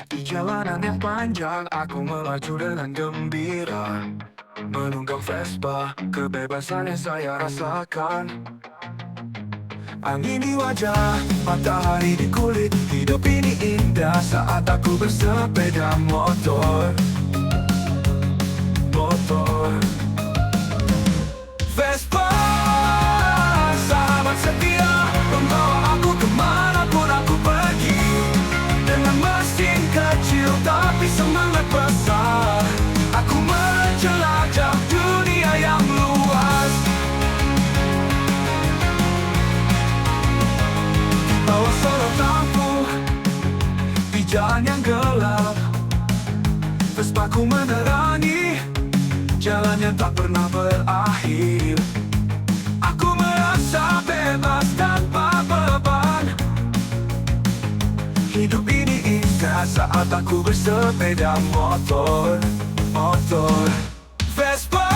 Di jalanan yang panjang aku melaju dengan gembira, menunggang Vespa, kebebasan yang saya rasakan. Angin di wajah, matahari di kulit, hidup ini indah saat aku bersepeda motor. Vespa, sahabat setia, membawa aku kemanapun aku pergi. Dengan mesin kecil tapi semangat besar, aku menjelajah dunia yang luas. Bawa solotanku di jalan yang gelap, Vespaku menerangi jalan yang tak pernah berakhir. Aku merasa bebas tanpa beban. Hidup ini indah saat aku bersepeda motor. Vespa,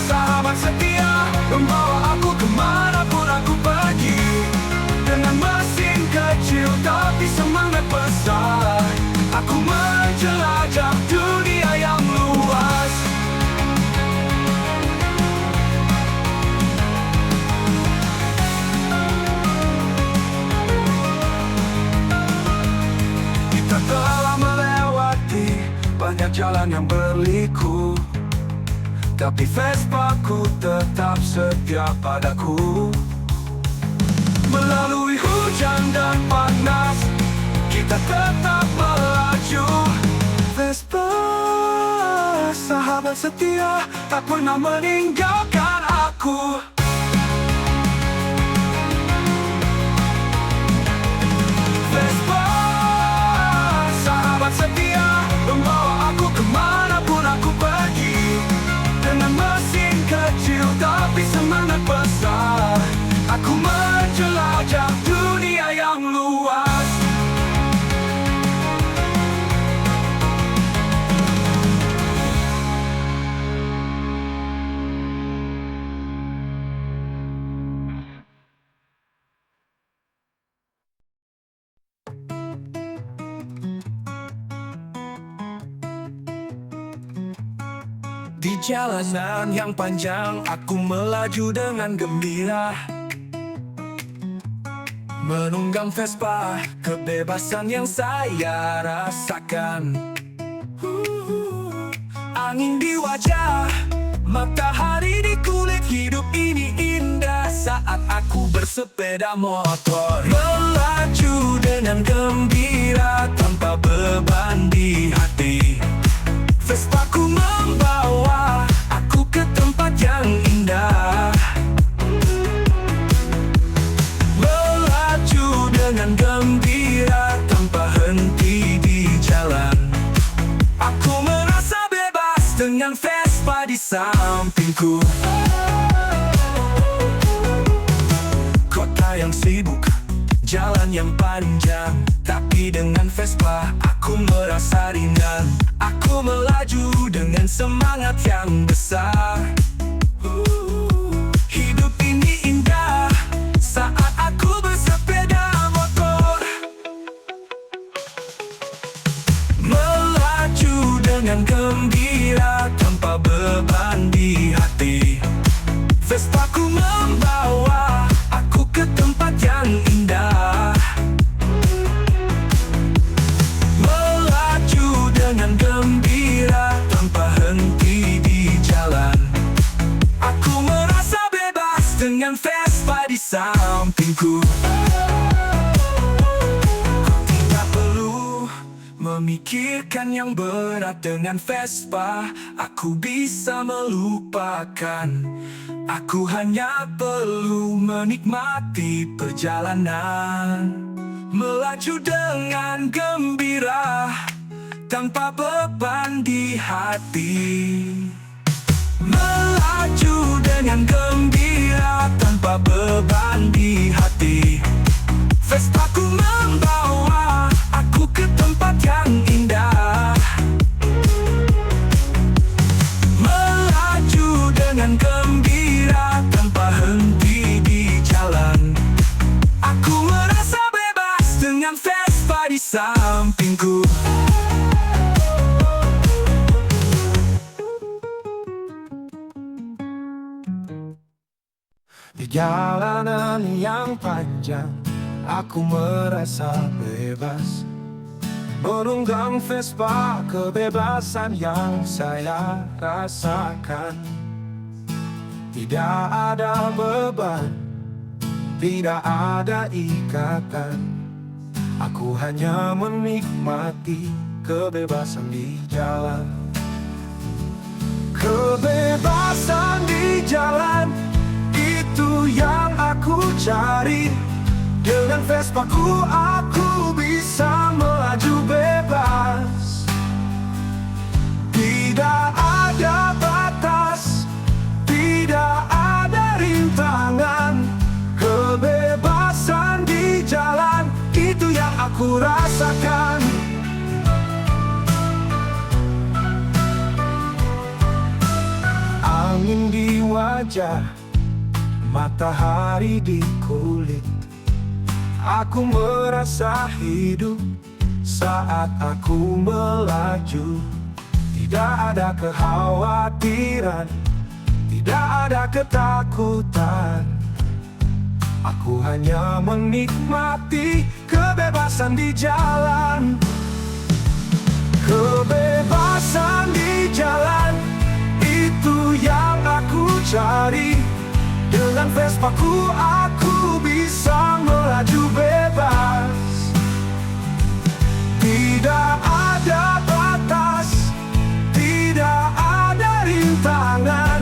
sahabat setia, membawa aku kemanapun aku pergi. Dengan mesin kecil tapi semangat besar, aku menjelajah dunia yang luas. Kita telah melewati banyak jalan yang berliku, tapi Vespaku tetap setia padaku. Melalui hujan dan panas, kita tetap melaju. Vespa, sahabat setia, tak pernah meninggalkan aku. Vespa, sahabat setia, membawa aku kemanapun aku pergi. Dengan mesin kecil tapi semangat besar, aku menjelajah dunia yang luas. Di jalanan yang panjang aku melaju dengan gembira, menunggang Vespa, kebebasan yang saya rasakan. Angin di wajah, matahari di kulit, hidup ini indah saat aku bersepeda motor. Melaju dengan gembira tanpa beban di hati. Vespaku membawa aku ke tempat yang indah. Melaju dengan gembira tanpa henti di jalan. Aku merasa bebas dengan Vespa di sampingku. Kota yang sibuk, jalan yang panjang, tapi dengan Vespa aku merasa ringan. Aku melaju dengan semangat yang besar. Hidup ini indah saat aku bersepeda motor. Melaju dengan gembira tanpa beban di hati. Vespaku membawa aku ke tempat yang indah. Melaju dengan gembira tanpa henti di jalan. Aku merasa bebas dengan Vespa di sampingku. Tidak perlu memikirkan yang berat, dengan Vespa aku bisa melupakan. Aku hanya perlu menikmati perjalanan. Melaju dengan gembira tanpa beban di hati. Melaju dengan gembira tanpa beban di hati. Vespaku membawa aku ke tempat yang indah. Melaju dengan gembira tanpa henti di jalan. Aku merasa bebas dengan Vespa di sana. sampingku. Di jalanan yang panjang, aku merasa bebas menunggang Vespa, kebebasan yang saya rasakan. Tidak ada beban, tidak ada ikatan. Aku hanya menikmati kebebasan di jalan. Kebebasan di jalan, itu yang aku cari. Dengan Vespaku aku bisa melaju bebas. Tidak ada batas, tidak ada rintangan. Kebebasan di jalan, itu yang aku rasakan. Angin di wajah, matahari di kulit. Aku merasa hidup saat aku melaju. Tidak ada kekhawatiran, tidak ada ketakutan. Aku hanya menikmati kebebasan di jalan. Kebebasan di jalan, itu yang aku cari. Dengan Vespaku aku bisa melaju bebas. Tidak ada batas, tidak ada rintangan.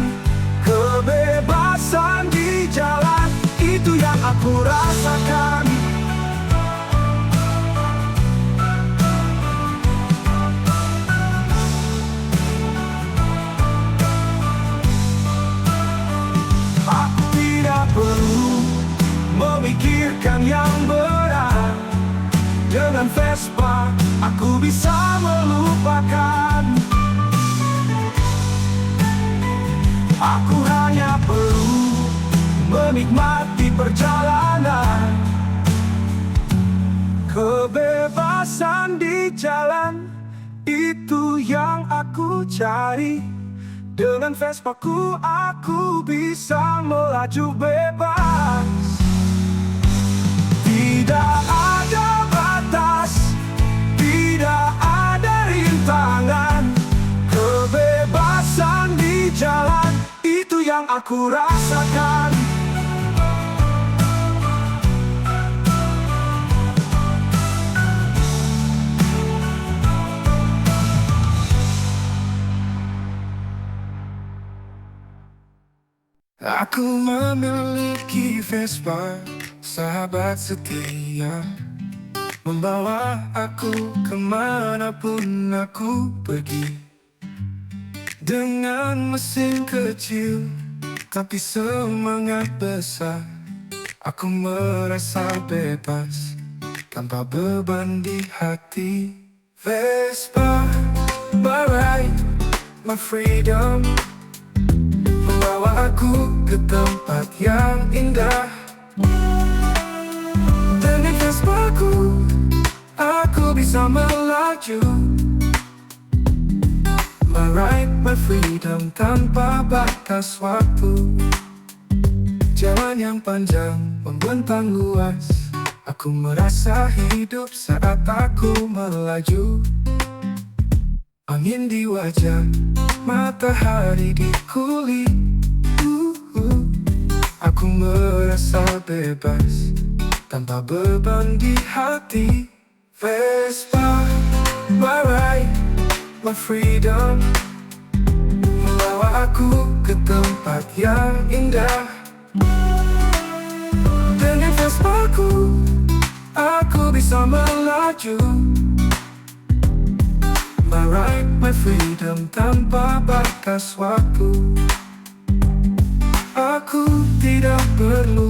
Kebebasan di jalan, itu yang aku rasakan. Perlu memikirkan yang berat. Dengan Vespa aku bisa melupakan. Aku hanya perlu menikmati perjalanan. Kebebasan di jalan, itu yang aku cari. Dengan Vespaku aku bisa melaju bebas. Tidak ada batas, tidak ada rintangan. Kebebasan di jalan, itu yang aku rasakan. Aku memiliki Vespa, sahabat setia, membawa aku kemanapun aku pergi. Dengan mesin kecil, tapi semangat besar, aku merasa bebas, tanpa beban di hati. Vespa, my right, my freedom, bawa aku ke tempat yang indah. Dengan Vespaku aku bisa melaju. My right, my freedom, tanpa batas waktu. Jalan yang panjang membentang luas, aku merasa hidup saat aku melaju. Angin di wajah, matahari di kulit. Aku merasa bebas, tanpa beban di hati. Vespa, my right, my freedom, membawa aku ke tempat yang indah. Dengan Vespaku aku bisa melaju. My right, my freedom, tanpa batas waktu. Aku tidak perlu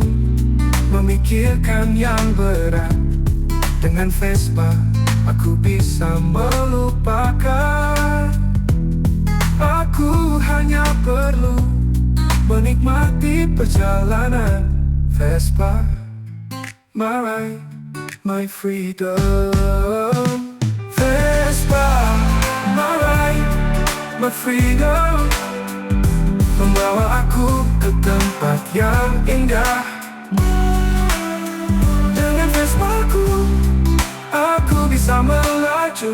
memikirkan yang berat. Dengan Vespa aku bisa melupakan. Aku hanya perlu menikmati perjalanan. Vespa, my right, my freedom. freedom, membawa aku ke tempat yang indah. Dengan Vespaku, aku bisa melaju.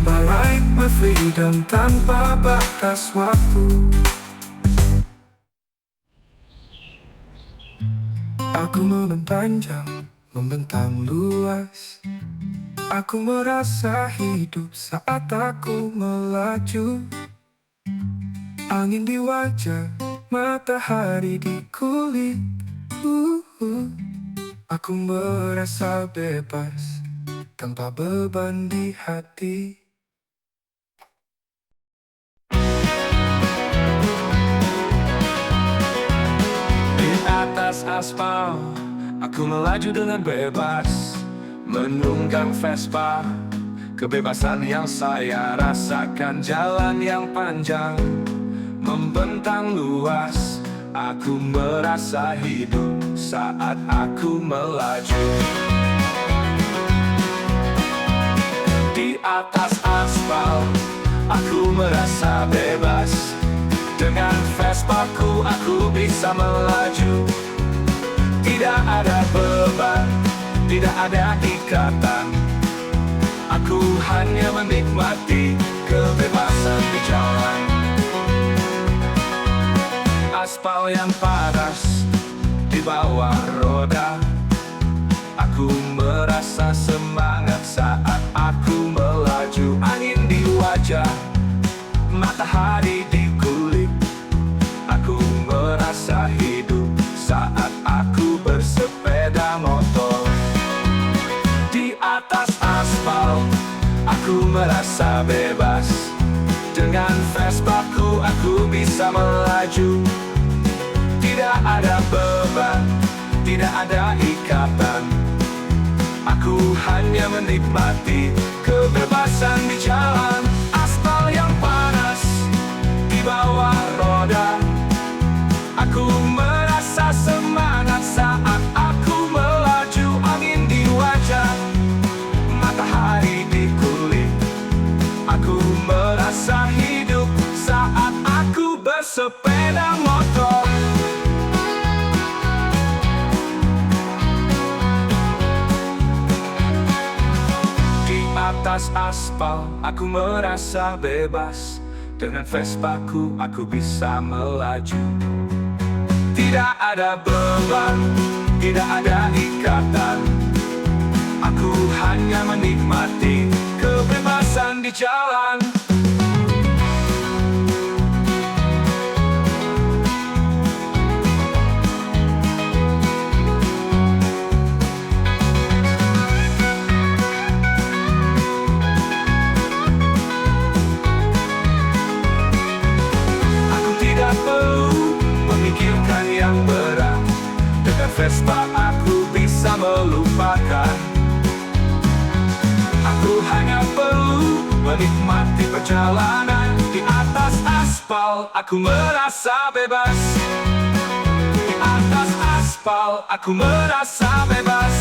Meraih my freedom tanpa batas waktu. Aku membentang, membentang luas. Aku merasa hidup saat aku melaju. Angin di wajah, matahari di kulit. Aku merasa bebas, tanpa beban di hati. Di atas aspal, aku melaju dengan bebas, menunggang Vespa. Kebebasan yang saya rasakan, jalan yang panjang, membentang luas. Aku merasa hidup saat aku melaju. Di atas aspal, aku merasa bebas. Dengan Vespaku, aku bisa melaju. Tidak ada beban, tidak ada ikatan. Aku hanya menikmati kebebasan di jalan. Aspal yang panas di bawah roda, aku merasa semangat saat aku melaju. Angin di wajah, matahari di kulit. Aku merasa hidup saat aku bersepeda motor. Di atas aspal, aku merasa bebas. Dengan Vespaku, aku bisa melaju. Tidak ada beban, tidak ada ikatan. Aku hanya menikmati kebebasan di jalan. Aspal yang panas di bawah roda, aku merasa semangat saat aku melaju. Angin di wajah, matahari di kulit. Aku merasa hidup saat aku bersepeda motor. Atas aspal, aku merasa bebas. Dengan Vespaku, aku bisa melaju. Tidak ada beban, tidak ada ikatan. Aku hanya menikmati kebebasan di jalan. Vespa aku bisa melupakan. Aku hanya perlu menikmati perjalanan. Di atas aspal, aku merasa bebas. Di atas aspal, aku merasa bebas.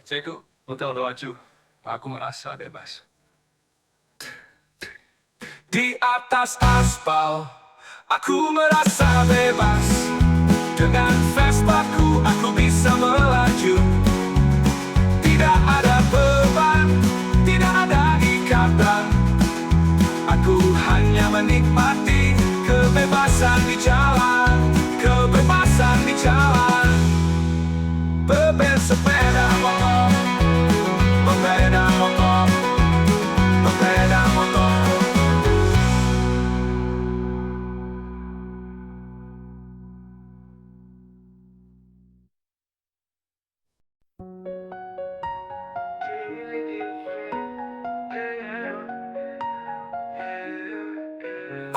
Ceko, hotel Doaju, aku merasa bebas. Di atas aspal, aku merasa bebas. Dengan Vespaku, aku bisa melaju. Tidak ada beban, tidak ada ikatan. Aku hanya menikmati kebebasan di jalan. Kebebasan di jalan. Bersepeda motor, bersepeda motor, bersepeda motor.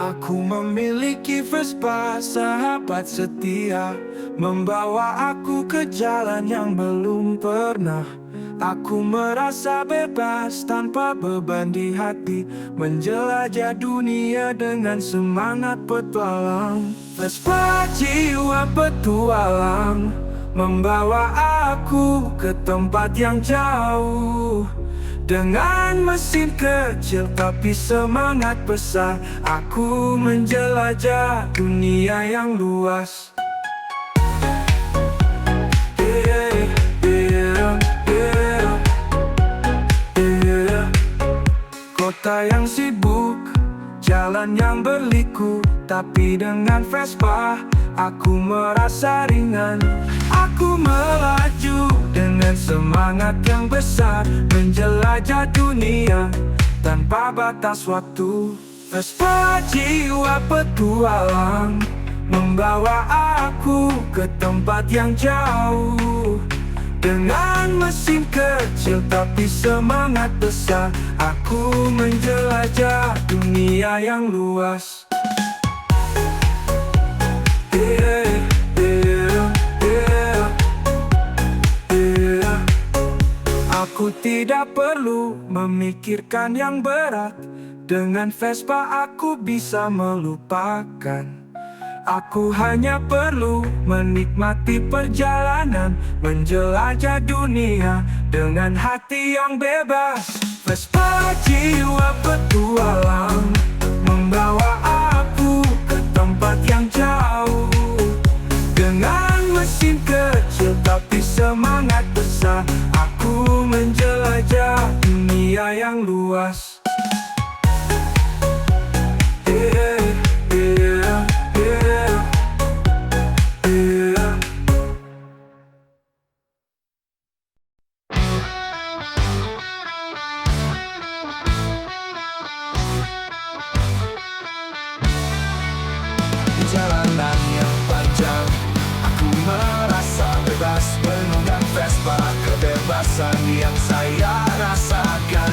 Aku memiliki Vespa, sahabat setia, membawa aku ke jalan yang belum pernah Aku merasa bebas tanpa beban di hati, menjelajah dunia dengan semangat petualang. Vespa jiwa petualang membawa aku ke tempat yang jauh. Dengan mesin kecil tapi semangat besar, aku menjelajah dunia yang luas. Kota yang sibuk, jalan yang berliku, tapi dengan Vespa aku merasa ringan. Aku melaju dengan semangat yang besar, menjelajah dunia tanpa batas waktu. Vespa jiwa petualang membawa aku ke tempat yang jauh. Dengan mesin kecil tapi semangat besar, aku menjelajah dunia yang luas. Aku tidak perlu memikirkan yang berat, dengan Vespa aku bisa melupakan. Aku hanya perlu menikmati perjalanan, menjelajah dunia dengan hati yang bebas. Vespa jiwa petualang membawa aku ke tempat yang jauh. Dengan mesin kecil tapi semangat besar, aku menjelajah dunia yang luas. Jalanan yang panjang, aku merasa bebas menunggang Vespa. Kebebasan yang saya rasakan,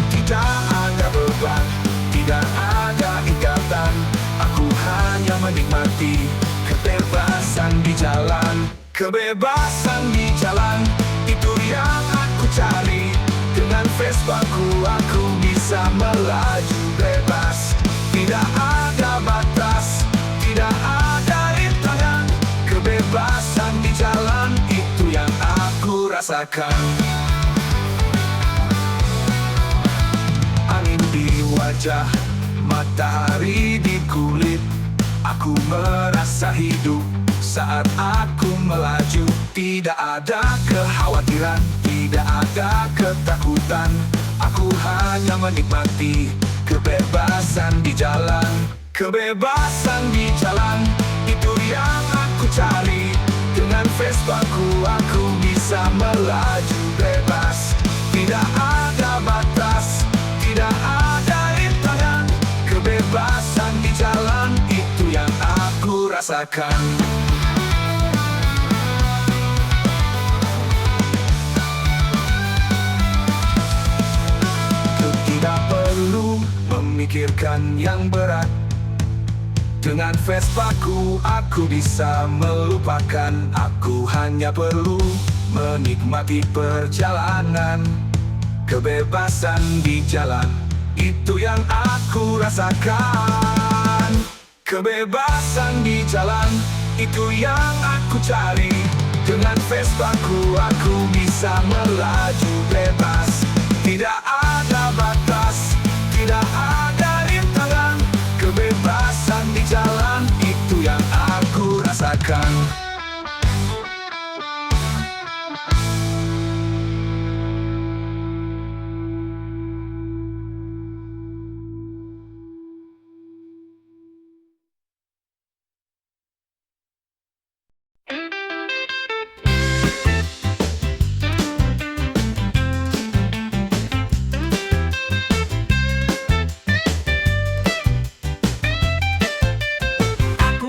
tidak ada beban, tidak ada ikatan. Aku hanya menikmati kebebasan di jalan. Kebebasan di jalan, itu yang aku cari. Dengan Vespaku aku bisa melaju bebas. Tidak ada batas, tidak ada rintangan. Kebebasan di jalan, itu yang aku rasakan. Angin di wajah, matahari di kulit, aku merasa hidup saat aku melaju. Tidak ada kekhawatiran, tidak ada ketakutan. Aku hanya menikmati kebebasan di jalan. Kebebasan di jalan, itu yang aku cari. Dengan Vespaku aku bisa melaju bebas. Tidak ada batas, tidak ada rintangan. Kebebasan di jalan, itu yang aku rasakan. Tidak perlu memikirkan yang berat, dengan Vespaku aku bisa melupakan. Aku hanya perlu menikmati perjalanan. Kebebasan di jalan, itu yang aku rasakan. Kebebasan di jalan, itu yang aku cari. Dengan Vespaku aku bisa melaju bebas. Tidak ada batas, tidak ada rintangan. Kebebasan di jalan, itu yang aku rasakan.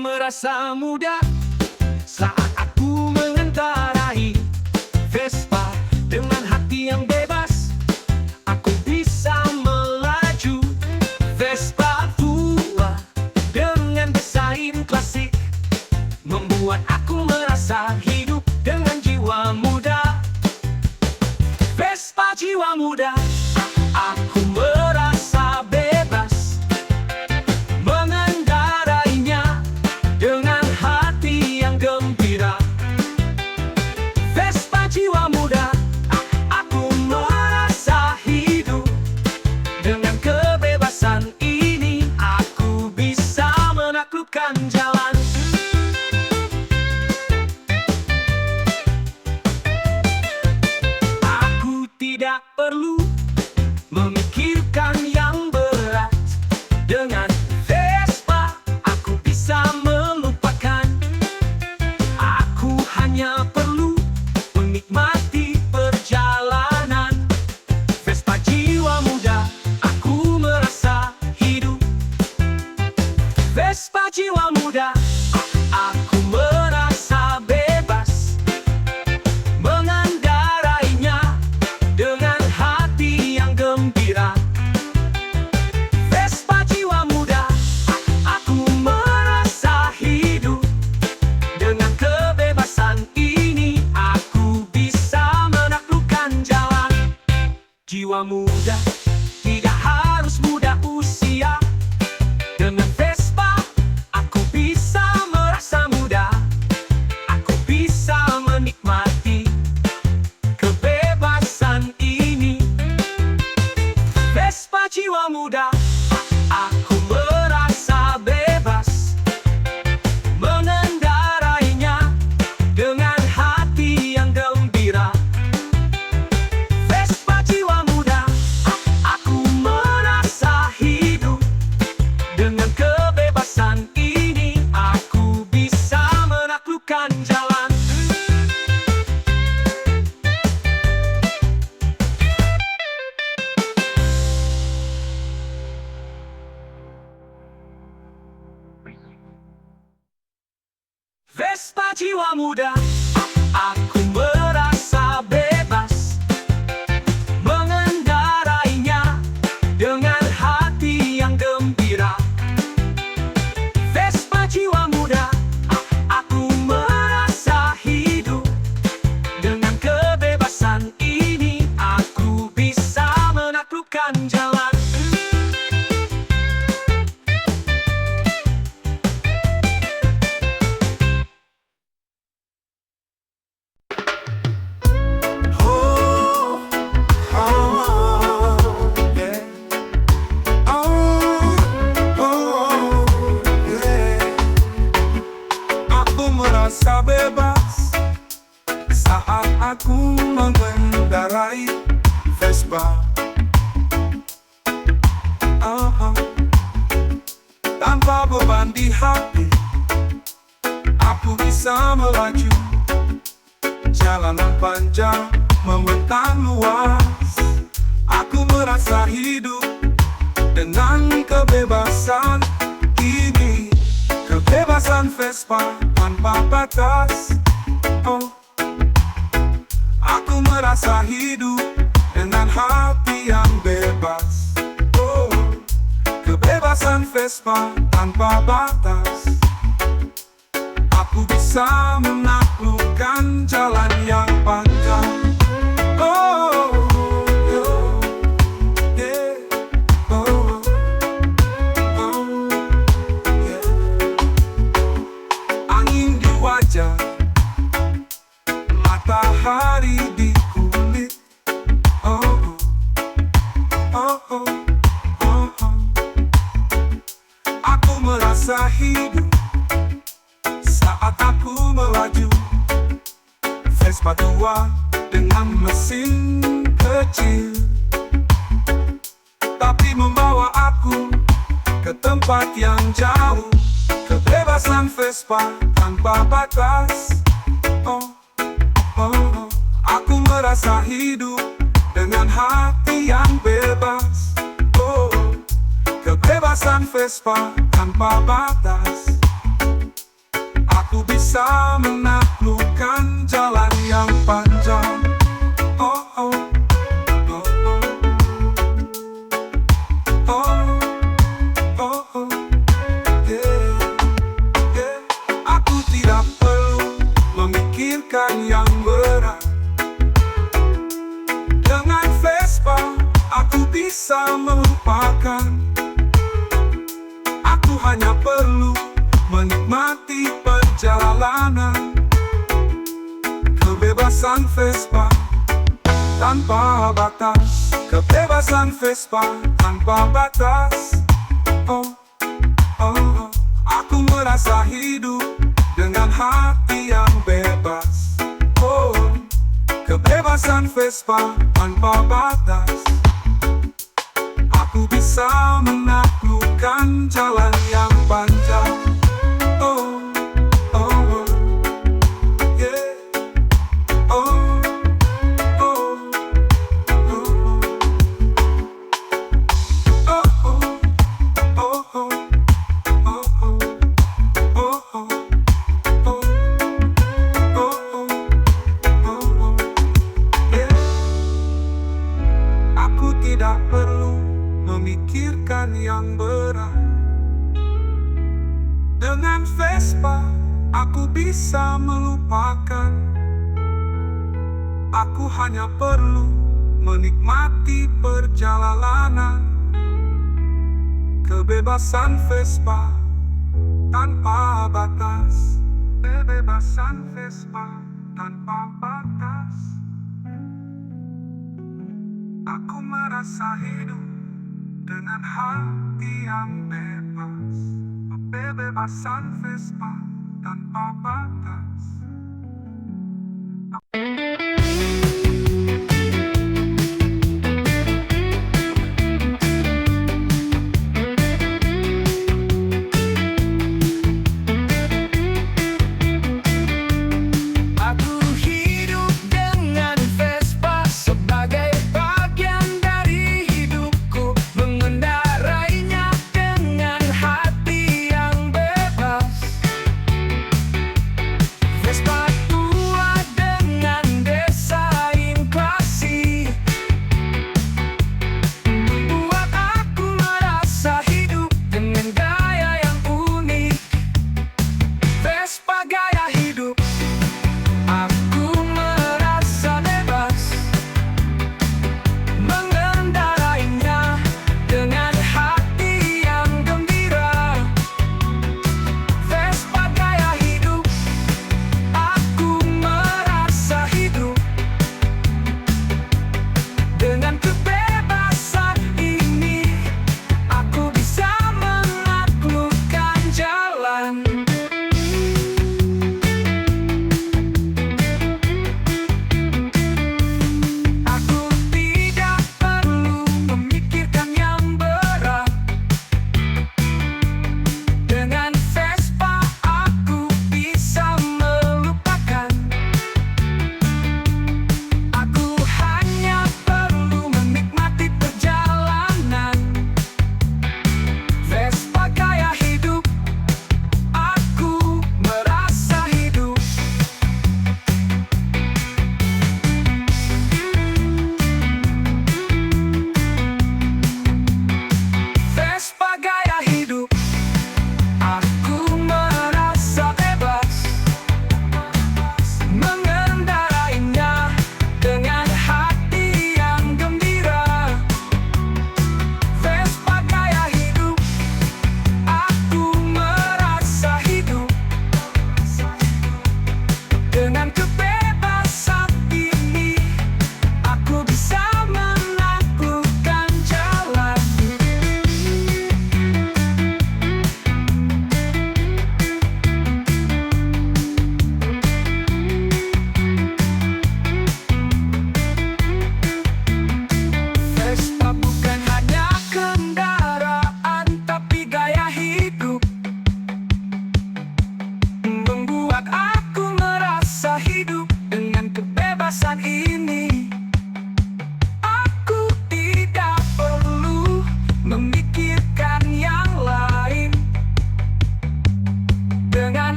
Merasa muda saat aku mengendarai Vespa. Dengan hati yang bebas, aku bisa melaju. Vespa tua dengan desain klasik membuat aku merasa hidup dengan jiwa muda. menaklukkan jalan. Aku tidak perlu memikirkan yang berat. Dengan Vespa aku bisa melupakan. Aku hanya perlu menikmati perjalanan. Vespa jiwa muda, aku merasa hidup. Vespa jiwa muda, aku merasa bebas mengendarainya dengan hati yang gembira. Vespa jiwa muda, aku merasa hidup. Dengan kebebasan ini aku bisa menaklukkan jalan. Jiwa muda tidak harus muda usia. Dengan Vespa aku bisa merasa muda. Aku bisa menikmati kebebasan ini. Vespa jiwa muda, aku merasa bebas mengendarainya dengan hati yang gembira. Vespa jiwa muda, aku merasa hidup. Dengan kebebasan ini aku bisa menaklukkan jalan. Vespa jiwa muda, aku merasa bebas mengendarainya dengan hati yang gembira. Vespa jiwa muda, aku merasa hidup. Dengan kebebasan ini aku bisa menaklukkan jalan. Merasa bebas saat aku mengendarai Vespa. Tanpa beban di hati, aku bisa melaju. Jalanan panjang, membentang luas. Aku merasa hidup dengan kebebasan ini. Kebebasan Vespa tanpa batas. Aku merasa hidup dengan hati yang bebas. Kebebasan Vespa tanpa batas. Aku bisa menaklukkan jalan yang panjang. Matahari di kulit. Aku merasa hidup saat aku melaju. Vespa tua dengan mesin kecil, tapi membawa aku ke tempat yang jauh. Kebebasan Vespa tanpa batas. Aku merasa hidup dengan hati yang bebas. Kebebasan Vespa tanpa batas. Aku bisa menaklukkan jalan yang panjang. Aku tidak perlu memikirkan yang berat. Dengan Vespa aku bisa melupakan. Aku hanya perlu menikmati perjalanan. Kebebasan Vespa tanpa batas. Kebebasan Vespa tanpa batas. Aku merasa merasa hidup dengan hati yang bebas. Oh, kebebasan Vespa tanpa batas. Aku bisa menaklukkan jalan yang panjang. Oh, oh, oh, yeah. Oh, oh, oh, oh, oh, oh, oh, oh, oh, yeah. Aku tidak perlu memikirkan yang berat. Dengan Vespa, aku bisa melupakan. Aku hanya perlu menikmati perjalanan. Kebebasan Vespa tanpa batas. Kebebasan Vespa tanpa batas. Aku merasa hidup dengan hati yang bebas. Kebebasan Vespa tanpa batas.